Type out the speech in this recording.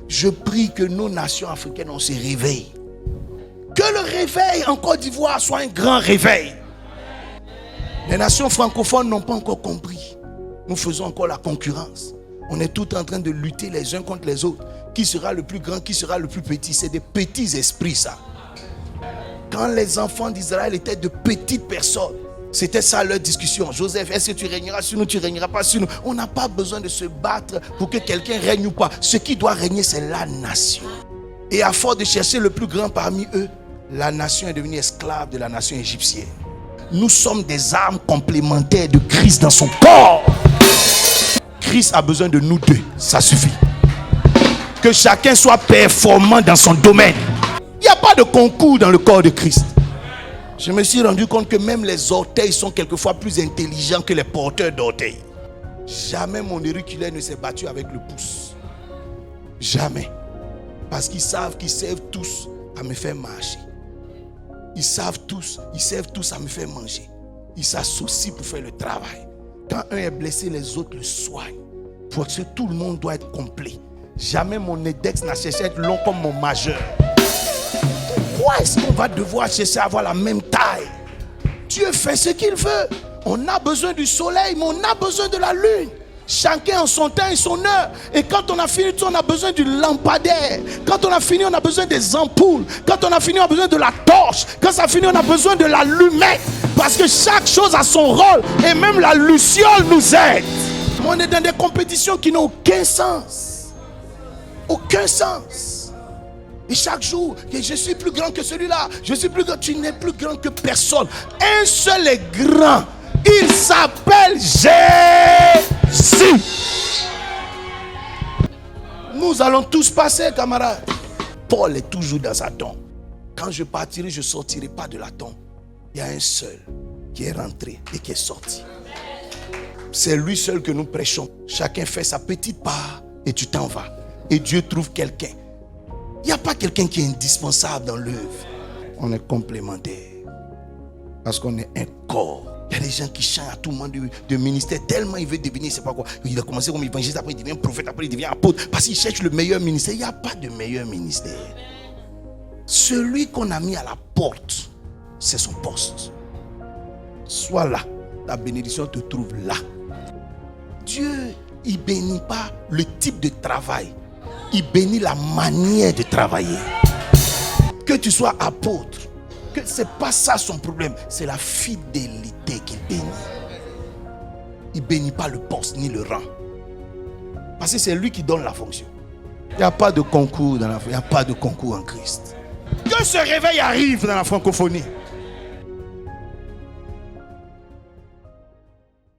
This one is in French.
Je prie que nos nations africaines, on se réveille. Que le réveil en Côte d'Ivoire soit un grand réveil. Les nations francophones n'ont pas encore compris. Nous faisons encore la concurrence. On est tout en train de lutter les uns contre les autres. Qui sera le plus grand, qui sera le plus petit? C'est des petits esprits, ça. Quand les enfants d'Israël étaient de petites personnes, c'était ça leur discussion. Joseph, est-ce que tu régneras sur nous, tu régneras pas sur nous? On n'a pas besoin de se battre pour que quelqu'un règne ou pas. Ce qui doit régner, c'est la nation. Et à force de chercher le plus grand parmi eux, la nation est devenue esclave de la nation égyptienne. Nous sommes des armes complémentaires de Christ dans son corps. Christ a besoin de nous deux, ça suffit. Que chacun soit performant dans son domaine. Il n'y a pas de concours dans le corps de Christ. Je me suis rendu compte que même les orteils sont quelquefois plus intelligents que les porteurs d'orteils. Jamais mon auriculaire ne s'est battu avec le pouce. Jamais. Parce qu'ils savent qu'ils servent tous à me faire marcher. Ils servent tous à me faire manger. Ils s'associent pour faire le travail. Quand un est blessé, les autres le soignent. Parce que tout le monde doit être complet. Jamais mon index n'a cherché à être long comme mon majeur. Pourquoi est-ce qu'on va devoir chercher à avoir la même taille? Dieu fait ce qu'il veut. On a besoin du soleil, mais on a besoin de la lune. Chacun en son temps et son heure. Et quand on a fini tout, on a besoin du lampadaire. Quand on a fini, on a besoin des ampoules. Quand on a fini, on a besoin de la torche. Quand ça finit, on a besoin de l'allumette. Parce que chaque chose a son rôle. Et même la luciole nous aide. On est dans des compétitions qui n'ont aucun sens. Aucun sens. Et chaque jour, je suis plus grand que celui-là. Je suis plus grand. Tu n'es plus grand que personne. Un seul est grand. Il s'appelle Jésus. Nous allons tous passer, camarades. Paul est toujours dans sa tombe. Quand je partirai, je ne sortirai pas de la tombe. Il y a un seul qui est rentré et qui est sorti. C'est lui seul que nous prêchons. Chacun fait sa petite part et tu t'en vas. Et Dieu trouve quelqu'un. Il n'y a pas quelqu'un qui est indispensable dans l'œuvre. On est complémentaires. Parce qu'on est un corps. Il y a des gens qui changent à tout moment de ministère. Tellement il veut devenir, c'est pas quoi. Il a commencé comme évangéliste, après il devient prophète, après il devient apôtre. Parce qu'il cherche le meilleur ministère. Il n'y a pas de meilleur ministère. Celui qu'on a mis à la porte, c'est son poste. Sois là. La bénédiction te trouve là. Dieu, il bénit pas le type de travail. Il bénit la manière de travailler. Que tu sois apôtre, que c'est pas ça son problème, c'est la fidélité qu'il bénit. Il bénit pas le poste ni le rang. Parce que c'est lui qui donne la fonction. Il n'y a pas de concours dans la, il n'y a pas de concours en Christ. Que ce réveil arrive dans la francophonie.